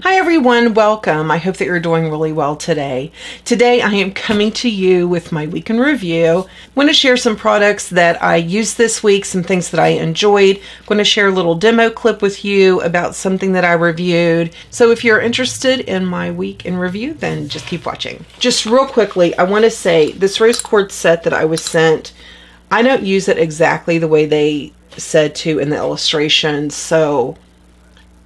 Hi everyone, welcome. I hope that you're doing really well today. Today I am coming to you with my week in review. I'm going to share some products that I used this week, some things that I enjoyed. I'm going to share a little demo clip with you about something that I reviewed. So if you're interested in my week in review, then just keep watching. Just real quickly, I want to say this rose quartz set that I was sent, I don't use it exactly the way they said to in the illustrations, so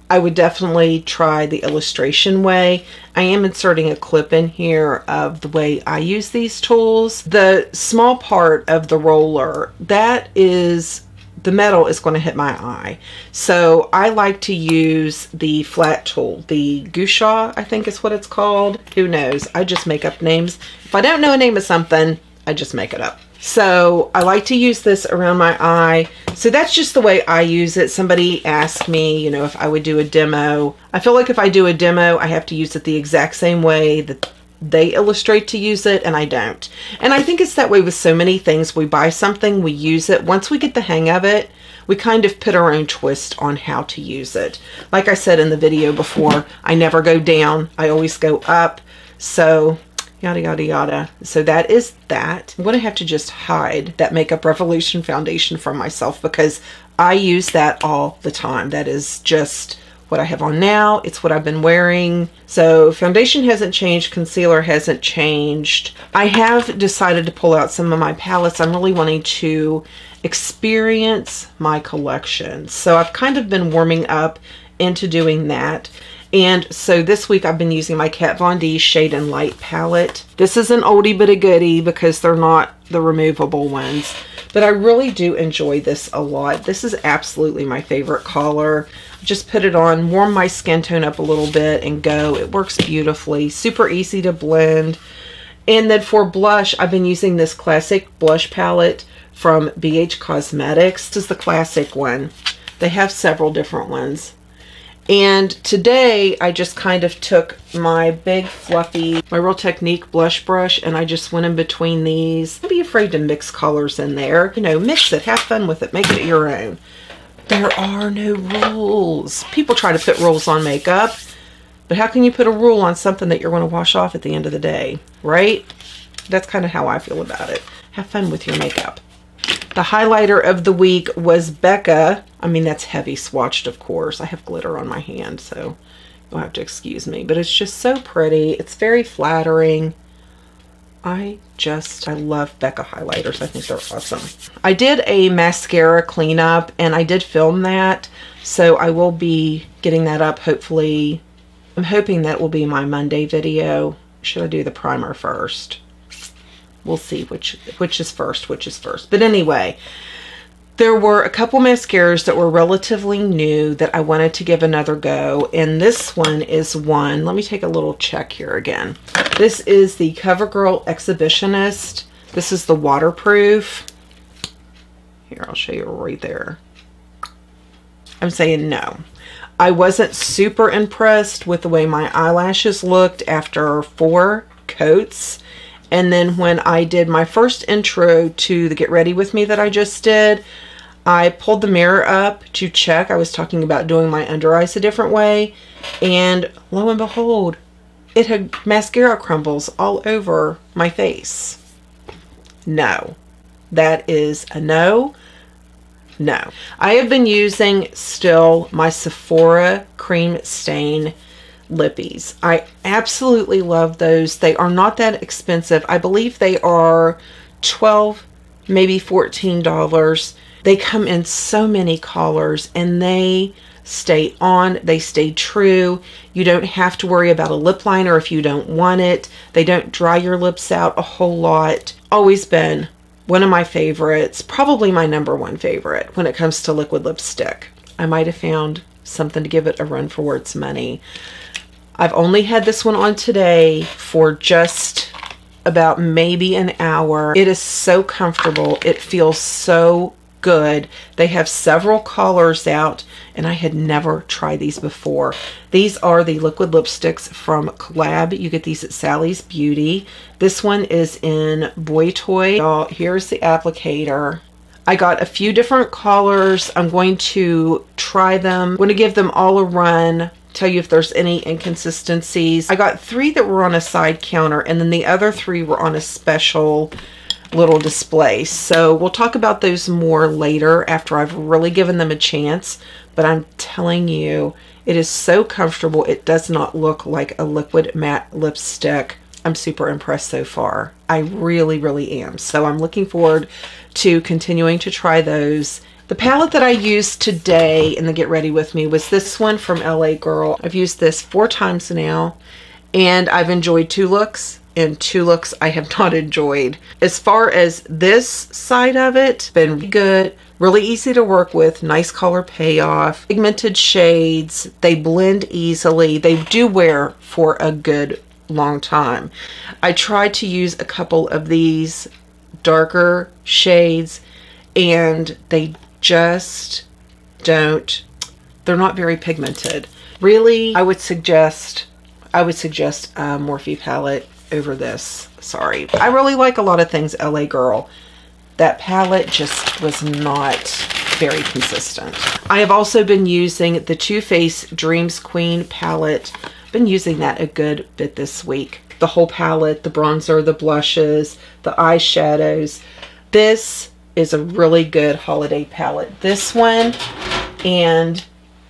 I would definitely try the illustration way. I am inserting a clip in here of the way I use these tools. The small part of the roller, that is, the metal is going to hit my eye. So I like to use the flat tool, the gouache, I think is what it's called. Who knows? I just make up names. If I don't know a name of something, I just make it up. So I like to use this around my eye. So that's just the way I use it. Somebody asked me, you know, if I would do a demo. I feel like if I do a demo, I have to use it the exact same way that they illustrate to use it, and I don't. And I think it's that way with so many things. We buy something, we use it. Once we get the hang of it, we kind of put our own twist on how to use it. Like I said in the video before, I never go down. I always go up. So yada yada yada. So that is that. I'm going to have to just hide that Makeup Revolution foundation from myself because I use that all the time. That is just what I have on now. It's what I've been wearing. So foundation hasn't changed. Concealer hasn't changed. I have decided to pull out some of my palettes. I'm really wanting to experience my collection. So I've kind of been warming up into doing that. And so this week I've been using my Kat Von D Shade and Light palette. This is an oldie but a goodie because they're not the removable ones. But I really do enjoy this a lot. This is absolutely my favorite color. Just put it on, warm my skin tone up a little bit and go. It works beautifully. Super easy to blend. And then for blush, I've been using this classic blush palette from BH Cosmetics. This is the classic one. They have several different ones. And today I just kind of took my big fluffy, my Real Technique blush brush, and I just went in between these. Don't be afraid to mix colors in there. You know, mix it, have fun with it, make it your own. There are no rules. People try to put rules on makeup, but how can you put a rule on something that you're going to wash off at the end of the day, right? That's kind of how I feel about it. Have fun with your makeup. The highlighter of the week was Becca. I mean, that's heavy swatched, of course. I have glitter on my hand, so you'll have to excuse me. But it's just so pretty. It's very flattering. I love Becca highlighters. I think they're awesome. I did a mascara cleanup, and I did film that. So I will be getting that up, hopefully. I'm hoping that will be my Monday video. Should I do the primer first? We'll see which is first. But anyway, there were a couple mascaras that were relatively new that I wanted to give another go. And this one is one. Let me take a little check here again. This is the CoverGirl Exhibitionist. This is the waterproof. Here, I'll show you right there. I'm saying no. I wasn't super impressed with the way my eyelashes looked after 4 coats. And then when I did my first intro to the Get Ready With Me that I just did, I pulled the mirror up to check. I was talking about doing my under eyes a different way. And lo and behold, it had mascara crumbles all over my face. No. That is a no. No. I have been using still my Sephora Cream Stain lippies. I absolutely love those. They are not that expensive. I believe they are $12, maybe $14. They come in so many colors and they stay on, they stay true. You don't have to worry about a lip liner if you don't want it. They don't dry your lips out a whole lot. Always been one of my favorites, probably my #1 favorite when it comes to liquid lipstick. I might have found something to give it a run for its money. I've only had this one on today for just about maybe an hour. It is so comfortable. It feels so good. They have several colors out, and I had never tried these before. These are the liquid lipsticks from COLLAB. You get these at Sally's Beauty. This one is in Boy Toy. Here's the applicator. I got a few different colors. I'm going to try them. I'm going to give them all a run tell you if there's any inconsistencies. I got 3 that were on a side counter, and then the other 3 were on a special little display. So we'll talk about those more later after I've really given them a chance. But I'm telling you, it is so comfortable. It does not look like a liquid matte lipstick. I'm super impressed so far. I really, really am. So I'm looking forward to continuing to try those. The palette that I used today in the Get Ready With Me was this one from LA Girl. I've used this 4 times now, and I've enjoyed 2 looks, and 2 looks I have not enjoyed. As far as this side of it, been good, really easy to work with, nice color payoff, pigmented shades, they blend easily, they do wear for a good long time. I tried to use a couple of these darker shades, and they just don't, they're not very pigmented. Really, I would suggest a Morphe palette over this. Sorry. I really like a lot of things LA Girl. That palette just was not very consistent. I have also been using the Too Faced Dreams Queen palette. Been using that a good bit this week. The whole palette, the bronzer, the blushes, the eyeshadows. This is a really good holiday palette. This one and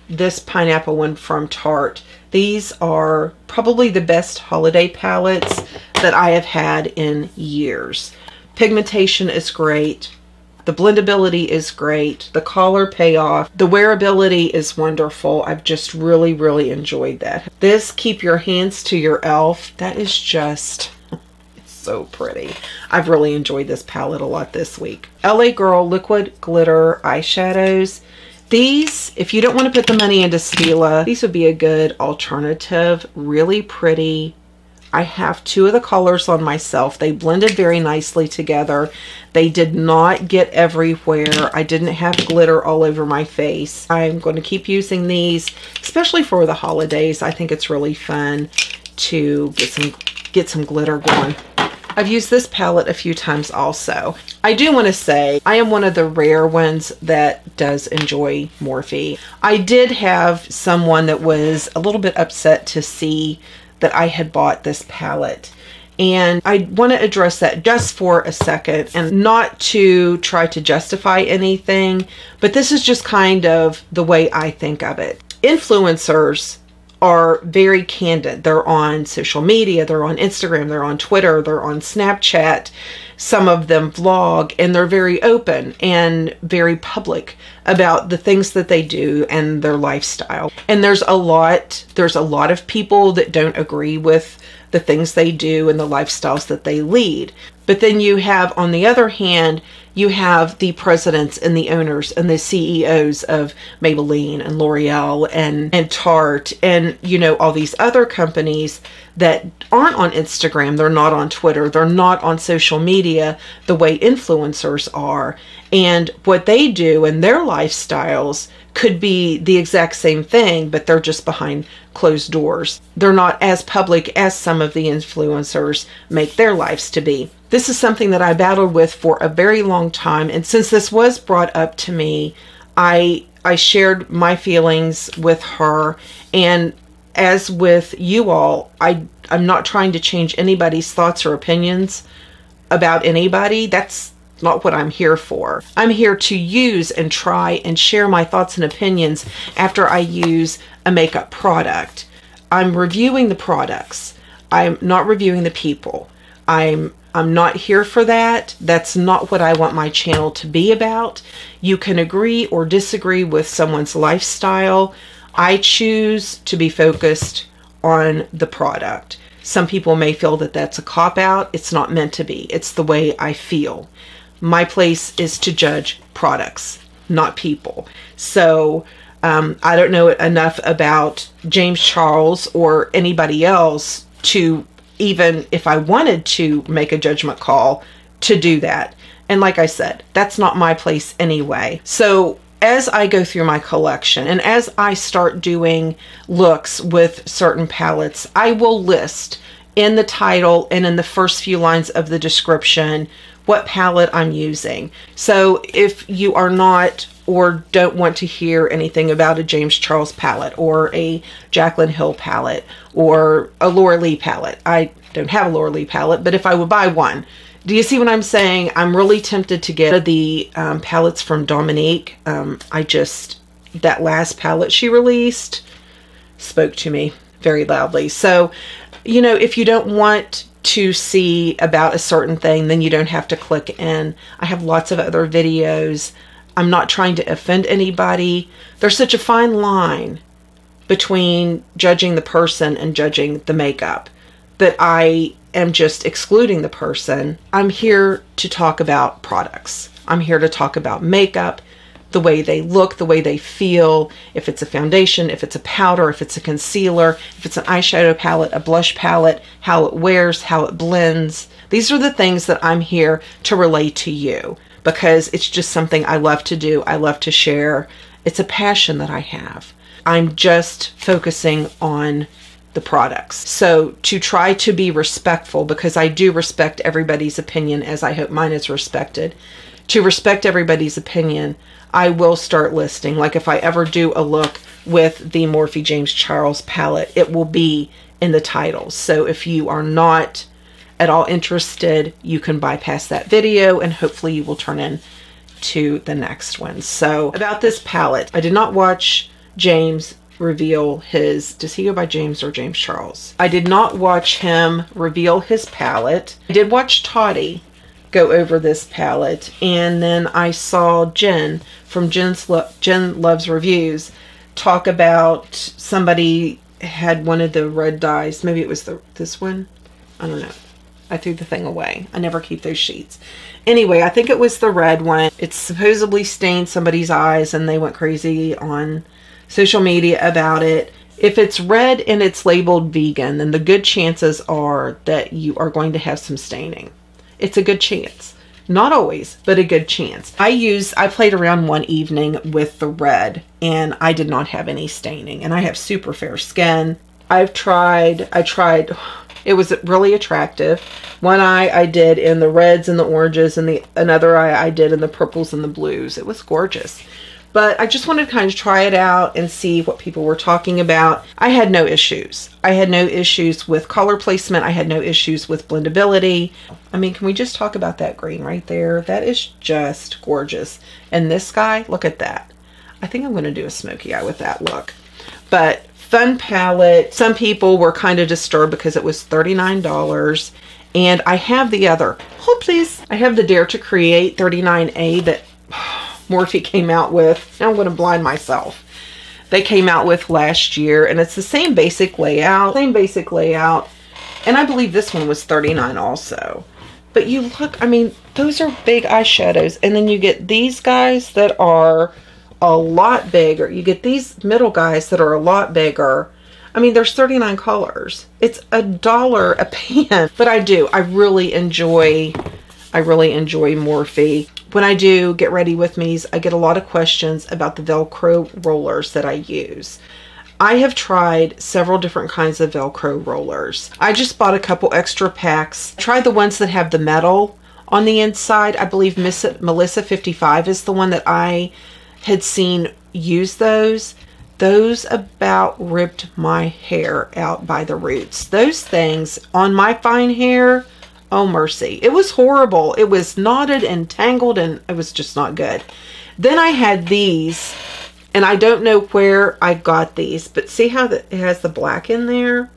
this pineapple one from Tarte. These are probably the best holiday palettes that I have had in years. Pigmentation is great. The blendability is great. The color payoff. The wearability is wonderful. I've just really, really enjoyed that. This Keep Your Hands to Your Elf. That is just so pretty. I've really enjoyed this palette a lot this week. LA Girl Liquid Glitter Eyeshadows. These, if you don't want to put the money into Stila, these would be a good alternative. Really pretty. I have 2 of the colors on myself. They blended very nicely together. They did not get everywhere. I didn't have glitter all over my face. I'm going to keep using these, especially for the holidays. I think it's really fun to get some glitter going. I've used this palette a few times also. I do want to say I am one of the rare ones that does enjoy Morphe. I did have someone that was a little bit upset to see that I had bought this palette. And I want to address that just for a second, and not to try to justify anything, but this is just kind of the way I think of it. Influencers are very candid. They're on social media, they're on Instagram, they're on Twitter, they're on Snapchat. Some of them vlog, and they're very open and very public about the things that they do and their lifestyle. And there's a lot of people that don't agree with the things they do and the lifestyles that they lead. But then you have, on the other hand, you have the presidents and the owners and the CEOs of Maybelline and L'Oreal and Tarte and, you know, all these other companies that aren't on Instagram, they're not on Twitter, they're not on social media the way influencers are. And what they do and their lifestyles could be the exact same thing, but they're just behind closed doors. They're not as public as some of the influencers make their lives to be. This is something that I battled with for a very long time, and since this was brought up to me, I shared my feelings with her. And as with you all, I'm not trying to change anybody's thoughts or opinions about anybody. That's not what I'm here for. I'm here to use and try and share my thoughts and opinions after I use a makeup product. I'm reviewing the products. I'm not reviewing the people. I'm not here for that. That's not what I want my channel to be about. You can agree or disagree with someone's lifestyle. I choose to be focused on the product. Some people may feel that that's a cop-out. It's not meant to be. It's the way I feel. My place is to judge products, not people. So I don't know enough about James Charles or anybody else to, even if I wanted to make a judgment call, to do that. And like I said, that's not my place anyway. So as I go through my collection and as I start doing looks with certain palettes, I will list in the title and in the first few lines of the description what palette I'm using. So if you are not or don't want to hear anything about a James Charles palette or a Jaclyn Hill palette or a Laura Lee palette. I don't have a Laura Lee palette, but if I would buy one. Do you see what I'm saying? I'm really tempted to get the palettes from Dominique. That last palette she released spoke to me very loudly. So, you know, if you don't want to see about a certain thing, then you don't have to click in. I have lots of other videos. I'm not trying to offend anybody. There's such a fine line between judging the person and judging the makeup that I am just excluding the person. I'm here to talk about products. I'm here to talk about makeup, the way they look, the way they feel, if it's a foundation, if it's a powder, if it's a concealer, if it's an eyeshadow palette, a blush palette, how it wears, how it blends. These are the things that I'm here to relay to you because it's just something I love to do. I love to share. It's a passion that I have. I'm just focusing on the products. So to try to be respectful, because I do respect everybody's opinion, as I hope mine is respected, to respect everybody's opinion, I will start listing. Like if I ever do a look with the Morphe James Charles palette, it will be in the titles. So if you are not at all interested, you can bypass that video and hopefully you will turn in to the next one. So about this palette, I did not watch James reveal his, does he go by James or James Charles? I did not watch him reveal his palette. I did watch Toddy go over this palette, and then I saw Jen from Jen Loves Reviews talk about somebody had one of the red dyes. Maybe it was this one. I don't know. I threw the thing away. I never keep those sheets. Anyway, I think it was the red one. It supposedly stained somebody's eyes and they went crazy on social media about it. If it's red and it's labeled vegan, then the good chances are that you are going to have some staining. It's a good chance. Not always, but a good chance. I played around one evening with the red and I did not have any staining, and I have super fair skin. I tried, it was really attractive. One eye I did in the reds and the oranges, and another eye I did in the purples and the blues. It was gorgeous. But I just wanted to kind of try it out and see what people were talking about. I had no issues. I had no issues with color placement. I had no issues with blendability. I mean, can we just talk about that green right there? That is just gorgeous. And this guy, look at that. I think I'm going to do a smoky eye with that look. But fun palette. Some people were kind of disturbed because it was $39. And I have the other. Hold please. I have the Dare to Create 39A that Morphe came out with. Now I'm going to blind myself. They came out with last year, and it's the same basic layout. And I believe this one was $39 also. But you look, I mean, those are big eyeshadows. And then you get these guys that are a lot bigger. You get these middle guys that are a lot bigger. I mean, there's 39 colors. It's $1 a pan. But I really enjoy Morphe. When I do Get Ready With Me's, I get a lot of questions about the Velcro rollers that I use. I have tried several different kinds of Velcro rollers. I just bought a couple extra packs. I tried the ones that have the metal on the inside. I believe Melissa 55 is the one that I had seen use those. Those about ripped my hair out by the roots. Those things on my fine hair, oh mercy. It was horrible. It was knotted and tangled and it was just not good. Then I had these, and I don't know where I got these, but see how it has the black in there?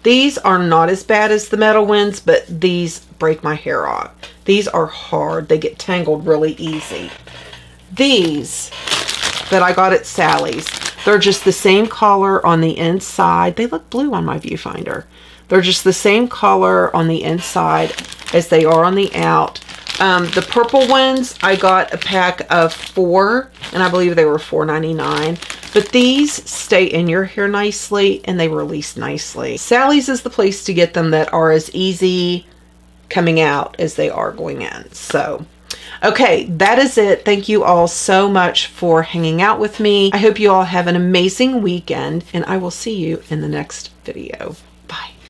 These are not as bad as the metal ones, but these break my hair off. These are hard. They get tangled really easy. These that I got at Sally's, they're just the same color on the inside. They look blue on my viewfinder. They're just the same color on the inside as they are on the out. The purple ones, I got a pack of 4, and I believe they were $4.99. But these stay in your hair nicely, and they release nicely. Sally's is the place to get them that are as easy coming out as they are going in. So, okay, that is it. Thank you all so much for hanging out with me. I hope you all have an amazing weekend, and I will see you in the next video.